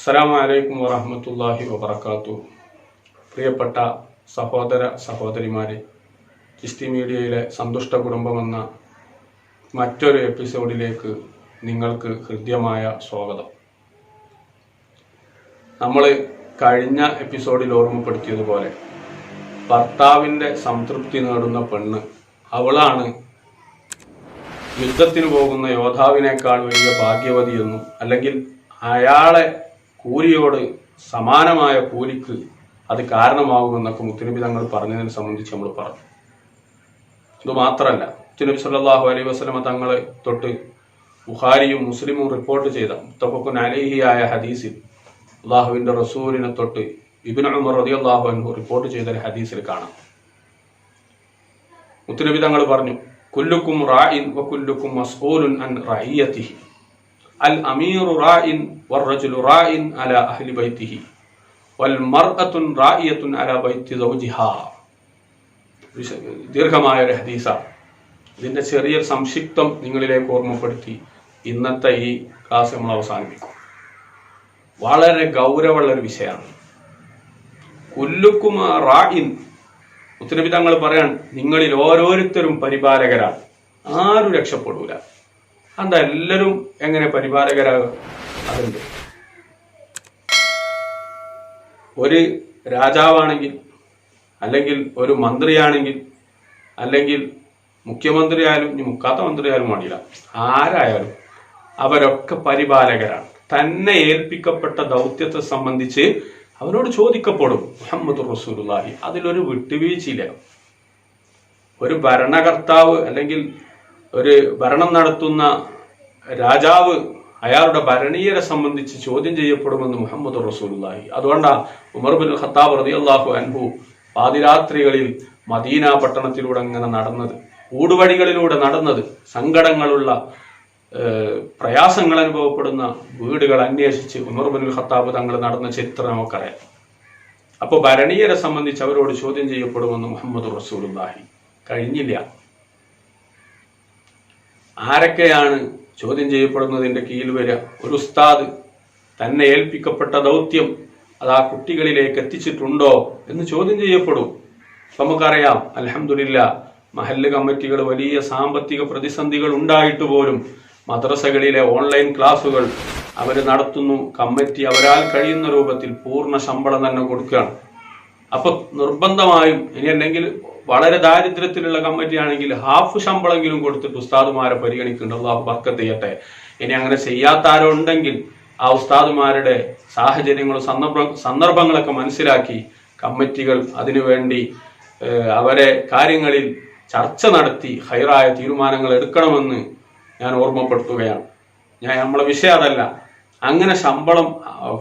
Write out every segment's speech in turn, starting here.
അസ്സലാമു അലൈക്കും വറഹ്മത്തുള്ളാഹി വബറകാതുഹു. പ്രിയപ്പെട്ട സഹോദര സഹോദരിമാരെ, ചിസ്തി മീഡിയയിലെ സന്തുഷ്ട കുടുംബം എന്ന മറ്റൊരു എപ്പിസോഡിലേക്ക് നിങ്ങൾക്ക് ഹൃദ്യമായ സ്വാഗതം. നമ്മൾ കഴിഞ്ഞ എപ്പിസോഡിൽ ഓർമ്മപ്പെടുത്തിയതുപോലെ ഭർത്താവിൻ്റെ സംതൃപ്തി നേടുന്ന പെണ്ണ് അവളാണ് യുദ്ധത്തിന് പോകുന്ന യോദ്ധാവിനേക്കാൾ വലിയ ഭാഗ്യവതിയെന്നും, അല്ലെങ്കിൽ അയാളെ കൂലിയോട് സമാനമായ കൂലിക്ക് അത് കാരണമാകുമെന്നൊക്കെ മുത്തുനബി തങ്ങൾ പറഞ്ഞതിനെ സംബന്ധിച്ച് നമ്മൾ പറഞ്ഞു. ഇതുമാത്രമല്ല, മുത്തുനബി സല്ലല്ലാഹു അലൈഹി വസല്ലമ തങ്ങളെ തൊട്ട് ബുഖാരിയും മുസ്ലിമും റിപ്പോർട്ട് ചെയ്ത മുത്തഫഖുൻ അലൈഹിയായ ഹദീസിൽ അള്ളാഹുവിൻ്റെ റസൂലിനെ തൊട്ട് ഇബ്നു ഉമർ റളിയല്ലാഹു അൻഹു റിപ്പോർട്ട് ചെയ്ത ഒരു ഹദീസിൽ കാണാം. മുത്തുനബി തങ്ങൾ പറഞ്ഞു, കുല്ലുക്കും റാഇൻ വകുല്ലുക്കും മസ്ഊലുൻ അൻ റഇയതിഹി അൽ അമീറു റാഇൻ വറജുലു റാഇൻ അലാ അഹ്ലി ബൈതിഹി വൽ മർഅത്തുൻ റാഇയത്തുൻ അലാ ബൈതി സൗജിഹാ. ദീർഘമായ ഒരു ഹദീസാണ്. ഇതിന്റെ ചെറിയൊരു സംക്ഷിപ്തം നിങ്ങളിലേക്ക് ഓർമ്മപ്പെടുത്തി ഇന്നത്തെ ഈ ക്ലാസ് നമ്മൾ അവസാനിപ്പിക്കും. വളരെ ഗൗരവമുള്ള ഒരു വിഷയമാണ്. കുല്ലുക്കും റാഇൻ, മുത്തുനബി തങ്ങൾ പറയാൻ, നിങ്ങളിൽ ഓരോരുത്തരും പരിപാലകരാണ്, ആരും രക്ഷപ്പെടൂല. എന്താ എല്ലാവരും എങ്ങനെ പരിപാലകരാകും? അതുണ്ട്. ഒരു രാജാവാണെങ്കിൽ, അല്ലെങ്കിൽ ഒരു മന്ത്രിയാണെങ്കിൽ, അല്ലെങ്കിൽ മുഖ്യമന്ത്രി ആയാലും ഇനി മുക്കാത്ത മന്ത്രി ആയാലും പാടില്ല, ആരായാലും അവരൊക്കെ പരിപാലകരാണ്. തന്നെ ഏൽപ്പിക്കപ്പെട്ട ദൗത്യത്തെ സംബന്ധിച്ച് അവരോട് ചോദിക്കപ്പെടും. മുഹമ്മദ് റസൂലുള്ളാഹി അതിലൊരു വിട്ടുവീഴ്ചയില്ല. ഒരു ഭരണകർത്താവ് അല്ലെങ്കിൽ ഒരു ഭരണം നടത്തുന്ന രാജാവ് അയാളുടെ ഭരണീയരെ സംബന്ധിച്ച് ചോദ്യം ചെയ്യപ്പെടുമെന്ന് മുഹമ്മദ് റസൂലുള്ളാഹി. അതുകൊണ്ടാണ് ഉമർ ബിൻ ഖത്താബ് റളിയല്ലാഹു അൻഹു പാതിരാത്രികളിൽ മദീന പട്ടണത്തിലൂടെ അങ്ങനെ നടന്നത്, ഊടുവഴികളിലൂടെ നടന്നത്, സങ്കടങ്ങളുള്ള പ്രയാസങ്ങൾ അനുഭവപ്പെടുന്ന വീടുകൾ അന്വേഷിച്ച് ഉമർ ബിൻ ഖത്താബ് തങ്ങൾ നടന്ന ചരിത്രം നമുക്കറിയാം. അപ്പോൾ ഭരണീയരെ സംബന്ധിച്ച് അവരോട് ചോദ്യം ചെയ്യപ്പെടുമെന്ന് മുഹമ്മദ് റസൂലുള്ളാഹി. കഴിഞ്ഞില്ല. ആരൊക്കെയാണ് ചോദ്യം ചെയ്യപ്പെടുന്നതിന്റെ കീഴിൽ വരിക? ഒരു ഉസ്താദ് തന്നെ ഏൽപ്പിക്കപ്പെട്ട ദൗത്യം അത് ആ കുട്ടികളിലേക്ക് എത്തിച്ചിട്ടുണ്ടോ എന്ന് ചോദ്യം ചെയ്യപ്പെടും. നമുക്കറിയാം, അൽഹംദുലില്ലാഹ്, മഹല്ല് കമ്മിറ്റികൾ വലിയ സാമ്പത്തിക പ്രതിസന്ധികൾ ഉണ്ടായിട്ട് പോലും മദ്രസകളിലെ ഓൺലൈൻ ക്ലാസുകൾ അവർ നടത്തുന്നു. കമ്മിറ്റി അവരാൽ കഴിയുന്ന രൂപത്തിൽ പൂർണ്ണ ശമ്പളം തന്നെ കൊടുക്കുകയാണ്. അപ്പൊ നിർബന്ധമായും, ഇനി അല്ലെങ്കിൽ വളരെ ദാരിദ്ര്യത്തിലുള്ള കമ്മിറ്റി ആണെങ്കിൽ ഹാഫ് ശമ്പളമെങ്കിലും കൊടുത്തിട്ട് ഉസ്താദുമാരെ പരിഗണിക്കുന്നുണ്ട്. അല്ലാഹു ബർക്കത്ത് ചെയ്യട്ടെ. ഇനി അങ്ങനെ ചെയ്യാത്ത ആരോ ഉണ്ടെങ്കിൽ ആ ഉസ്താദുമാരുടെ സാഹചര്യങ്ങളും സന്ദർഭങ്ങളൊക്കെ മനസ്സിലാക്കി കമ്മിറ്റികൾ അതിനുവേണ്ടി അവരെ കാര്യങ്ങളിൽ ചർച്ച നടത്തി ഹൈറായ തീരുമാനങ്ങൾ എടുക്കണമെന്ന് ഞാൻ ഓർമ്മപ്പെടുത്തുകയാണ്. നമ്മളെ വിഷയം അതല്ല. അങ്ങനെ ശമ്പളം,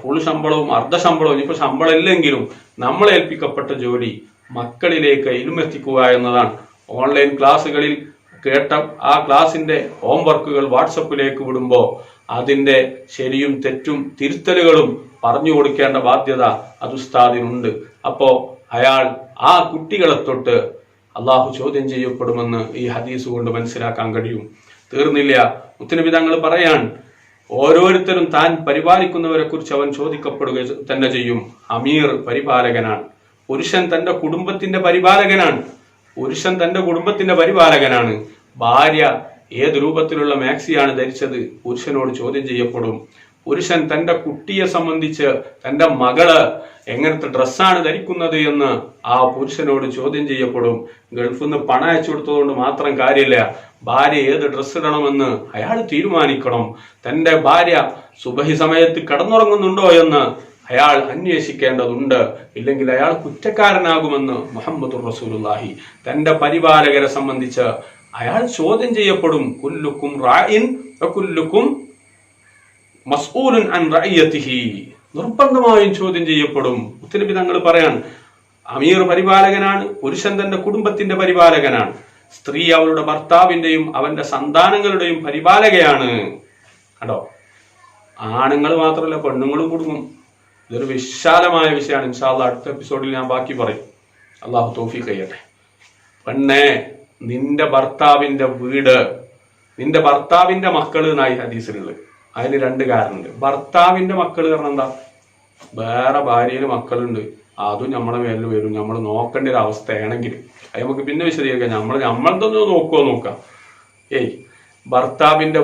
ഫുൾ ശമ്പളവും അർദ്ധ ശമ്പളവും, ഇനിയിപ്പോൾ ശമ്പളം ഇല്ലെങ്കിലും നമ്മൾ ഏൽപ്പിക്കപ്പെട്ട ജോലി മക്കളിലേക്ക് ഇൽമെത്തിക്കുക എന്നതാണ്. ഓൺലൈൻ ക്ലാസ്സുകളിൽ കേട്ട ആ ക്ലാസിന്റെ ഹോംവർക്കുകൾ വാട്സപ്പിലേക്ക് വിടുമ്പോൾ അതിന്റെ ശരിയും തെറ്റും തിരുത്തലുകളും പറഞ്ഞു കൊടുക്കേണ്ട ബാധ്യത അത് ഉസ്താദിനുണ്ട്. അപ്പോ അയാൾ ആ കുട്ടികളെ തൊട്ട് അള്ളാഹു ചോദ്യം ചെയ്യപ്പെടുമെന്ന് ഈ ഹദീസ് കൊണ്ട് മനസ്സിലാക്കാൻ കഴിയും. തീർന്നില്ല, മുത്തുനബി തങ്ങൾ പറയാൻ, ഓരോരുത്തരും താൻ പരിപാലിക്കുന്നവരെ കുറിച്ച് അവൻ ചോദിക്കപ്പെടുക തന്നെ ചെയ്യും. അമീർ പരിപാലകനാണ്. പുരുഷൻ തന്റെ കുടുംബത്തിന്റെ പരിപാലകനാണ്. ഭാര്യ ഏത് രൂപത്തിലുള്ള മാക്സിയാണ് ധരിച്ചത് പുരുഷനോട് ചോദ്യം ചെയ്യപ്പെടും. പുരുഷൻ തന്റെ കുട്ടിയെ സംബന്ധിച്ച്, തന്റെ മകള് എങ്ങനത്തെ ഡ്രസ്സാണ് ധരിക്കുന്നത് എന്ന് ആ പുരുഷനോട് ചോദ്യം ചെയ്യപ്പെടും. ഗൾഫിൽ നിന്ന് പണം അയച്ചു കൊടുത്തതുകൊണ്ട് മാത്രം കാര്യമില്ല. ഭാര്യ ഏത് ഡ്രസ്സ് ഇടണമെന്ന് അയാൾ തീരുമാനിക്കണം. തന്റെ ഭാര്യ സുബഹി സമയത്ത് കിടന്നുറങ്ങുന്നുണ്ടോ എന്ന് അയാൾ അന്വേഷിക്കേണ്ടതുണ്ട്. ഇല്ലെങ്കിൽ അയാൾ കുറ്റക്കാരനാകുമെന്ന് മുഹമ്മദ് റസൂലുള്ളാഹി. തന്റെ പരിപാലകരെ സംബന്ധിച്ച് അയാൾ ചോദ്യം ചെയ്യപ്പെടും. കുല്ലുക്കും റാഇൻ വകുല്ലുക്കും മസ്ഊലുൻ അൻ റഇയതിഹി. നിർബന്ധമായും ചോദ്യം ചെയ്യപ്പെടും. മുത്തുനബി തങ്ങൾ പറയാൻ, അമീർ പരിപാലകനാണ്, പുരുഷൻ തന്റെ കുടുംബത്തിന്റെ പരിപാലകനാണ്, സ്ത്രീ അവളുടെ ഭർത്താവിന്റെയും അവന്റെ സന്താനങ്ങളുടെയും പരിപാലകയാണ്. കണ്ടോ, ആണുങ്ങൾ മാത്രമല്ല പെണ്ണുങ്ങളും കുടുങ്ങും. ഇതൊരു വിശാലമായ വിഷയമാണ്. ഇൻഷാ അല്ലാഹ് അടുത്ത എപ്പിസോഡിൽ ഞാൻ ബാക്കി പറയും. അള്ളാഹു തൗഫീഖ് ചെയ്യട്ടെ. പെണ്ണെ, നിന്റെ ഭർത്താവിന്റെ വീട്, നിന്റെ ഭർത്താവിന്റെ മക്കൾ എന്നായി ഹദീസിലുള്ളത്. അതിന് രണ്ട് കാരണമുണ്ട്. ഭർത്താവിന്റെ മക്കൾ കാരണം എന്താ? വേറെ ഭാര്യയിൽ മക്കളുണ്ട്, അതും നമ്മളെ മേലിൽ വരും. നമ്മൾ നോക്കേണ്ട ഒരു അവസ്ഥയാണെങ്കിൽ അത് നമുക്ക് പിന്നെ വിശദീകരിക്കാം. നമ്മളെന്തൊന്ന് നോക്കാം. ഭർത്താവിന്റെ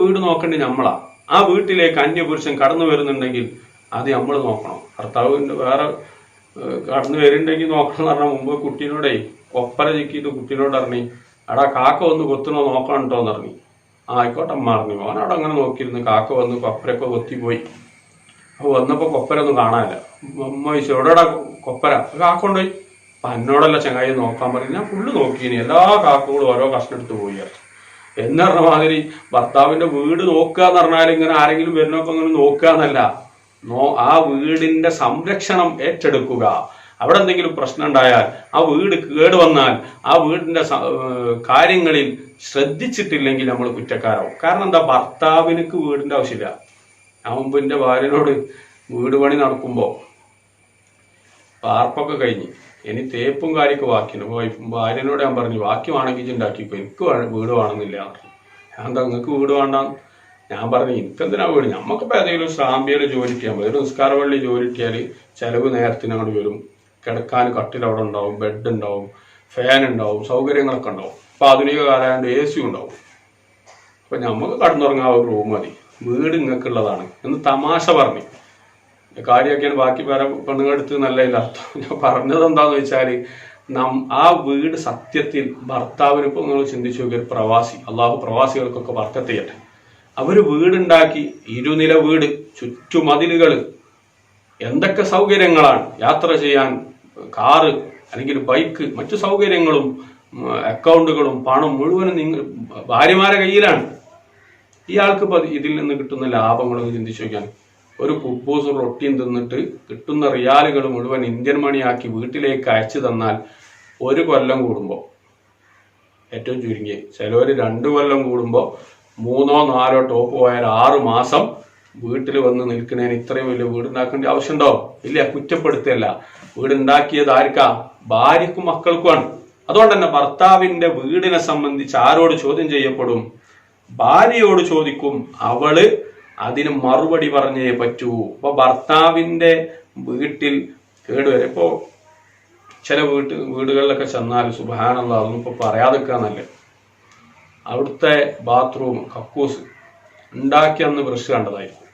വീട് നോക്കേണ്ടത് നമ്മളാ. ആ വീട്ടിലേക്ക് അന്യപുരുഷൻ കടന്നു വരുന്നുണ്ടെങ്കിൽ അത് നമ്മൾ നോക്കണം. ഭർത്താവിന്റെ വേറെ കടന്നു വരുന്നുണ്ടെങ്കിൽ നോക്കണം എന്ന് പറഞ്ഞാൽ മുമ്പ് കുട്ടീനോടേ കൊപ്പര ചിക്കിയിട്ട് കുട്ടീനോട് ഇറങ്ങി എടാ കാക്ക വന്ന് കൊത്തുന്നോ നോക്കണം കേട്ടോ എന്ന് ഇറങ്ങി. ആയിക്കോട്ടെ അമ്മ അറിഞ്ഞു. അവനവിടെ അങ്ങനെ നോക്കിയിരുന്നു. കാക്ക വന്ന് കൊപ്പരൊക്കെ കൊത്തിപ്പോയി. അപ്പോൾ വന്നപ്പോൾ കൊപ്പരൊന്നും കാണാനില്ല. അമ്മ ചോദിച്ചു എവിടെടാ കൊപ്പര? കാക്ക കൊണ്ടുപോയി. അപ്പം എന്നോടല്ല ചങ്ങായി നോക്കാൻ പറയും. ഞാൻ ഫുള്ള് നോക്കിയിനി, എല്ലാ കാക്കകളും ഓരോ കഷ്ണം എടുത്ത് പോയി. എന്ന് പറഞ്ഞ മാതിരി ഭർത്താവിന്റെ വീട് നോക്കുക എന്ന് പറഞ്ഞാൽ ഇങ്ങനെ ആരെങ്കിലും വരുന്നൊക്കെ അങ്ങനെ നോക്കുക എന്നല്ല, ആ വീടിന്റെ സംരക്ഷണം ഏറ്റെടുക്കുക. അവിടെ എന്തെങ്കിലും പ്രശ്നം ഉണ്ടായാൽ, ആ വീട് കേടുവന്നാൽ, ആ വീടിന്റെ കാര്യങ്ങളിൽ ശ്രദ്ധിച്ചിട്ടില്ലെങ്കിൽ നമ്മൾ കുറ്റക്കാരാവും. കാരണം എന്താ, ഭർത്താവിനക്ക് വീടിന്റെ ആവശ്യമില്ല. ഞാൻ മുമ്പ് എൻ്റെ ഭാര്യനോട് വീട് പണി നടക്കുമ്പോൾ പാർപ്പൊക്കെ കഴിഞ്ഞ് ഇനി തേപ്പും കാര്യമൊക്കെ ബാക്കിയുണ്ട്. ഭാര്യനോട് ഞാൻ പറഞ്ഞു ബാക്കി വേണമെങ്കിൽ ഉണ്ടാക്കിക്കോ, എനിക്ക് വീട് വേണമെന്നില്ല. ഞാൻ എന്താ നിങ്ങൾക്ക് വീട് വേണ്ട? ഞാൻ പറഞ്ഞു എനിക്കെന്തിനാ വീട്, നമുക്കിപ്പോൾ ഏതെങ്കിലും ശ്രാമ്പിയിൽ ജോലി ചെയ്യാൻ പറ്റും. ഒരു നിസ്കാര പള്ളി ജോലി കിട്ടിയാൽ ചിലവ് നേരത്തിന് അങ്ങോട്ട് വരും. കിടക്കാൻ കട്ടിൽ അവിടെ ഉണ്ടാവും, ബെഡ് ഉണ്ടാവും, ഫാൻ ഉണ്ടാവും, സൗകര്യങ്ങളൊക്കെ ഉണ്ടാവും. ഇപ്പം ആധുനിക കാലമായതുകൊണ്ട് AC ഉണ്ടാവും. അപ്പം നമുക്ക് കടന്നുറങ്ങാൻ ഒരു റൂം മതി, വീട് നിങ്ങൾക്കുള്ളതാണ് എന്ന് തമാശ പറഞ്ഞു. കാര്യമൊക്കെയാണ് ബാക്കി വേറെ പെണ്ണുങ്ങളെടുത്ത് നല്ല അർത്ഥം. ഞാൻ പറഞ്ഞത് എന്താന്ന് വെച്ചാൽ ആ വീട് സത്യത്തിൽ ഭർത്താവിന്, ഇപ്പോൾ നിങ്ങൾ ചിന്തിച്ചു നോക്കിയ ഒരു പ്രവാസി, അള്ളാഹു പ്രവാസികൾക്കൊക്കെ ബർക്കത്ത് ചെയ്യട്ടെ, അവര് വീടുണ്ടാക്കി, 2 നില വീട്, ചുറ്റുമതിലുകൾ, എന്തൊക്കെ സൗകര്യങ്ങളാണ്, യാത്ര ചെയ്യാൻ കാറ് അല്ലെങ്കിൽ ബൈക്ക്, മറ്റു സൗകര്യങ്ങളും അക്കൗണ്ടുകളും പണം മുഴുവനും ഭാര്യമാരെ കയ്യിലാണ്. ഇയാൾക്ക് ഇതിൽ നിന്ന് കിട്ടുന്ന ലാഭങ്ങളൊന്നും ചിന്തിച്ചു നോക്കാൻ. ഒരു കുബൂസ് റൊട്ടിയും തിന്നിട്ട് കിട്ടുന്ന റിയാലുകൾ മുഴുവൻ ഇന്ത്യൻ മണിയാക്കി വീട്ടിലേക്ക് അയച്ചു തന്നാൽ 1 കൊല്ലം കൂടുമ്പോൾ, ഏറ്റവും ചുരുങ്ങി ചിലവർ 2 കൊല്ലം കൂടുമ്പോൾ 3 or 4 ടോപ്പ് പോയാൽ 6 മാസം വീട്ടിൽ വന്ന് നിൽക്കുന്നതിന് ഇത്രയും വലിയ വീടുണ്ടാക്കേണ്ട ആവശ്യമുണ്ടോ? ഇല്ല. കുറ്റപ്പെടുത്തല്ല. വീടുണ്ടാക്കിയത് ആർക്കാ? ഭാര്യക്കും മക്കൾക്കുമാണ്. അതുകൊണ്ട് തന്നെ ഭർത്താവിന്റെ വീടിനെ സംബന്ധിച്ച് ആരോട് ചോദ്യം ചെയ്യപ്പെടും? ഭാര്യയോട് ചോദിക്കും. അവള് അതിന് മറുപടി പറഞ്ഞേ പറ്റൂ. അപ്പൊ ഭർത്താവിന്റെ വീട്ടിൽ കേടുവരെ, ഇപ്പോ ചില വീടുകളിലൊക്കെ ചെന്നാൽ സുബ്ഹാനല്ലാഹ്, അതൊന്നും ഇപ്പൊ പറയാതിരിക്കാന്നല്ലേ, അവിടുത്തെ ബാത്റൂം കക്കൂസ് ഉണ്ടാക്കി അന്ന് ബ്രഷ് കണ്ടതായിരിക്കും.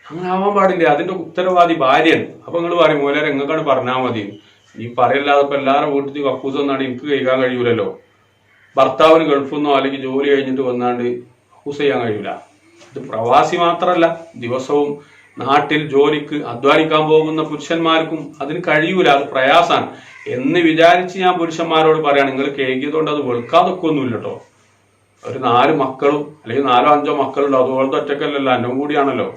അങ്ങനെ ആവാൻ പാടില്ല. അതിന്റെ ഉത്തരവാദി ഭാര്യയാണ്. അപ്പൊ നിങ്ങൾ പറയും മൂലരെ എങ്ങക്കാണ് പറഞ്ഞാൽ മതി, ഈ പറയല്ലാതെ ഇപ്പൊ എല്ലാവരും വീട്ടിൽ കക്കൂസ് വന്നാണ് എനിക്ക് കഴിക്കാൻ കഴിയൂലല്ലോ. ഭർത്താവിന് ഗൾഫിന്നോ അല്ലെങ്കിൽ ജോലി കഴിഞ്ഞിട്ട് വന്നാണ്ട് കക്കൂസ് ചെയ്യാൻ കഴിയൂല. ഇത് പ്രവാസി മാത്രമല്ല, ദിവസവും നാട്ടിൽ ജോലിക്ക് അധ്വാനിക്കാൻ പോകുന്ന പുരുഷന്മാർക്കും അതിന് കഴിയൂല. അത് പ്രയാസാണ് എന്ന് വിചാരിച്ച് ഞാൻ പുരുഷന്മാരോട് പറയാണ്, നിങ്ങൾ കേൾക്കിയതുകൊണ്ട് അത് വെളുക്കാതൊക്കെ ഒന്നുമില്ല കേട്ടോ. ഒരു 4 മക്കളും അല്ലെങ്കിൽ 4 or 5 മക്കളുണ്ടോ, അതുപോലത്തെ ഒറ്റക്കല്ലല്ലോ, അന്നം കൂടിയാണല്ലോ.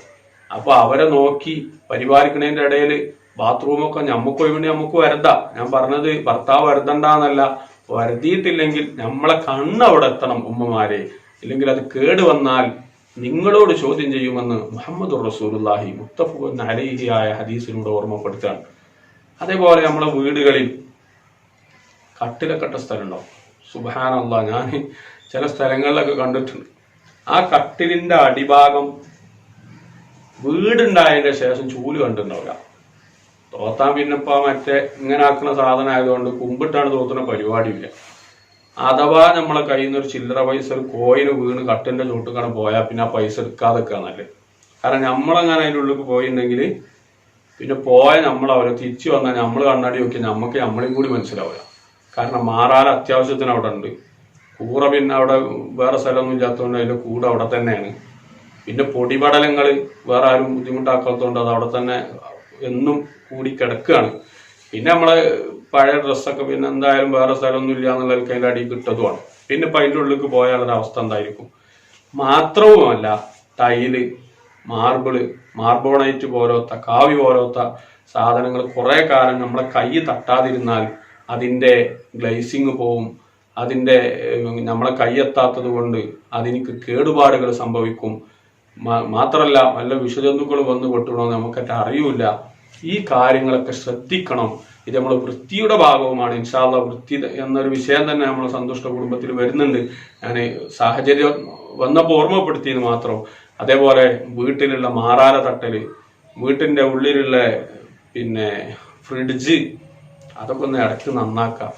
അപ്പൊ അവരെ നോക്കി പരിപാലിക്കുന്നതിന്റെ ഇടയിൽ ബാത്റൂമൊക്കെ ഞമ്മക്ക് വേണ്ടി നമുക്ക് വരുതാ. ഞാൻ പറഞ്ഞത് ഭർത്താവ് വരുതണ്ടെന്നല്ല, വരുതിയിട്ടില്ലെങ്കിൽ നമ്മളെ കണ്ണ് അവിടെ എത്തണം ഉമ്മമാരെ. ഇല്ലെങ്കിൽ അത് കേടുവന്നാൽ നിങ്ങളോട് ചോദ്യം ചെയ്യുമെന്ന് മുഹമ്മദുർ റസൂലുള്ളാഹി മുത്തഫഖുൻ അലൈഹി ആയ ഹദീസിലൂടെ ഓർമ്മപ്പെടുത്തുകയാണ്. അതേപോലെ നമ്മളെ വീടുകളിൽ കട്ടിലൊക്കെ ഇട്ട സ്ഥലമുണ്ടാവും. സുബ്ഹാനല്ലാഹ്, ഞാൻ ചില സ്ഥലങ്ങളിലൊക്കെ കണ്ടിട്ടുണ്ട്. ആ കട്ടിലിന്റെ അടിഭാഗം വീടുണ്ടായതിന്റെ ശേഷം ചൂല് കണ്ടിട്ടുണ്ടാവില്ല. തോത്താൻ പിന്നിപ്പോ മറ്റേ ഇങ്ങനെ ആക്കുന്ന സാധനം ആയതുകൊണ്ട് കുമ്പിട്ടാണ് തോത്തുന്ന പരിപാടിയില്ല. അഥവാ നമ്മളെ കയ്യിൽ നിന്ന് ഒരു ചില്ലറ പൈസ, ഒരു കോയിന് വീണ് കട്ടിന്റെ ചൂട്ടുകാണ് പോയാൽ പിന്നെ ആ പൈസ എടുക്കാതെ വെക്കാന്നല്ലേ. കാരണം നമ്മളങ്ങനെ അതിൻ്റെ ഉള്ളിൽ പോയിട്ടുണ്ടെങ്കിൽ പിന്നെ നമ്മളവരെ തിരിച്ചു വന്നാൽ നമ്മൾ കണ്ണാടി നോക്കി നമ്മളെയും കൂടി മനസ്സിലാവില്ല. കാരണം മാറാല അത്യാവശ്യത്തിന് അവിടെ ഉണ്ട്. കൂറ പിന്നെ അവിടെ വേറെ സ്ഥലമൊന്നും ഇല്ലാത്തതുകൊണ്ട് അതിന്റെ കൂടെ അവിടെ തന്നെയാണ്. പിന്നെ പൊടിപടലങ്ങൾ വേറെ ആരും ബുദ്ധിമുട്ടാക്കാത്തതുകൊണ്ട് അത് അവിടെ തന്നെ എന്നും കൂടി കിടക്കുകയാണ്. പിന്നെ നമ്മളെ പഴയ ഡ്രസ്സൊക്കെ പിന്നെ എന്തായാലും വേറെ സ്ഥലമൊന്നും ഇല്ല എന്നുള്ളവർക്ക് അതിൻ്റെ അടിയിൽ കിട്ടതുമാണ്. പിന്നെ ഇപ്പം അതിൻ്റെ ഉള്ളിലേക്ക് പോയാലൊരു അവസ്ഥ എന്തായിരിക്കും? മാത്രവുമല്ല, ടൈല്, മാർബോണൈറ്റ് പോലത്തെ, കാവി പോലത്തെ സാധനങ്ങൾ കുറെ കാലം നമ്മളെ കൈ തട്ടാതിരുന്നാൽ അതിൻ്റെ ഗ്ലേസിങ് പോവും. അതിൻ്റെ നമ്മളെ കൈയെത്താത്തത് കൊണ്ട് അതിനിക്ക് കേടുപാടുകൾ സംഭവിക്കും. മാത്രമല്ല വല്ല വിഷജന്തുക്കൾ വന്ന് കൊട്ടണമെന്ന് നമുക്കറ്റ അറിയൂല. ഈ കാര്യങ്ങളൊക്കെ ശ്രദ്ധിക്കണം. ഇത് നമ്മൾ വൃത്തിയുടെ ഭാഗവുമാണ്. ഇൻഷാ അല്ലാഹ് വൃത്തി എന്നൊരു വിഷയം തന്നെ നമ്മൾ സന്തുഷ്ട കുടുംബത്തിൽ വരുന്നുണ്ട്. ഞാൻ സാഹചര്യം വന്നപ്പോൾ ഓർമ്മപ്പെടുത്തിയെന്ന് മാത്രം. അതേപോലെ വീട്ടിലുള്ള മാറാല തട്ടല്, വീട്ടിന്റെ ഉള്ളിലുള്ള ഫ്രിഡ്ജ്, അതൊക്കെ ഒന്ന് ഇടയ്ക്ക് നന്നാക്കാം.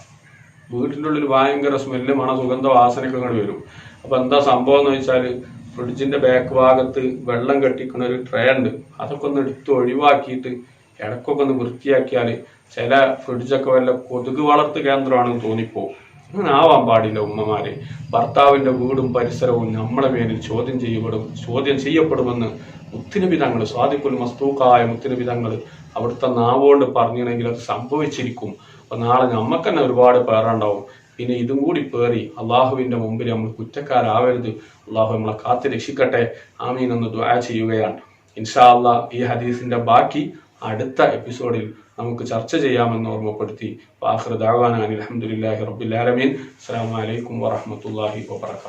വീട്ടിൻ്റെ ഉള്ളിൽ ഭയങ്കര സ്മെല്ല് മണ സുഗന്ധ വാസനയൊക്കെ ഇങ്ങോട്ട് വരും. അപ്പൊ എന്താ സംഭവം എന്ന് വെച്ചാല് ഫ്രിഡ്ജിന്റെ ബാക്ക് ഭാഗത്ത് വെള്ളം കെട്ടിക്കുന്ന ഒരു ട്രേ ഉണ്ട്. അതൊക്കെ ഒന്ന് എടുത്ത് ഒഴിവാക്കിയിട്ട് ഇടയ്ക്കൊക്കെ ഒന്ന് വൃത്തിയാക്കിയാൽ ചില ഫ്രിഡ്ജൊക്കെ വല്ല കൊതുക് വളർത്ത് കേന്ദ്രമാണെന്ന് തോന്നിപ്പോവും. അങ്ങനെ ആവാൻ പാടില്ല ഉമ്മമാരെ. ഭർത്താവിന്റെ വീടും പരിസരവും നമ്മളെ മേലിൽ ചോദ്യം ചെയ്യപ്പെടുമെന്ന് മുത്തുനബി തങ്ങൾ, സ്വാദിഖുൽ മസ്തൂഖായ മുത്തുനബി തങ്ങൾ അവിടുത്തെ നാവുകൊണ്ട് പറഞ്ഞിട്ടുണ്ടെങ്കിൽ അത് സംഭവിച്ചിരിക്കും. അപ്പൊ നാളെ നമുക്ക് തന്നെ ഒരുപാട് പേരുണ്ടാവും. പിന്നെ ഇതും കൂടി പേറി അള്ളാഹുവിന്റെ മുമ്പിൽ നമ്മൾ കുറ്റക്കാരാവരുത്. അള്ളാഹു നമ്മളെ കാത്ത് രക്ഷിക്കട്ടെ. ആമീൻ എന്ന് ദുആ ചെയ്യുകയാണ്. ഇൻഷാ അല്ലാഹ് ഈ ഹദീസിന്റെ ബാക്കി അടുത്ത എപ്പിസോഡിൽ നമുക്ക് ചർച്ച ചെയ്യാമെന്ന് ഓർമ്മപ്പെടുത്തി. ആഖിറു ദഅവാനാ അൽഹംദുലില്ലാഹി റബ്ബിൽ ആലമീൻ. അസ്സലാമു അലൈക്കും വറഹ്മത്തുള്ളാഹി വബറകാതുഹു.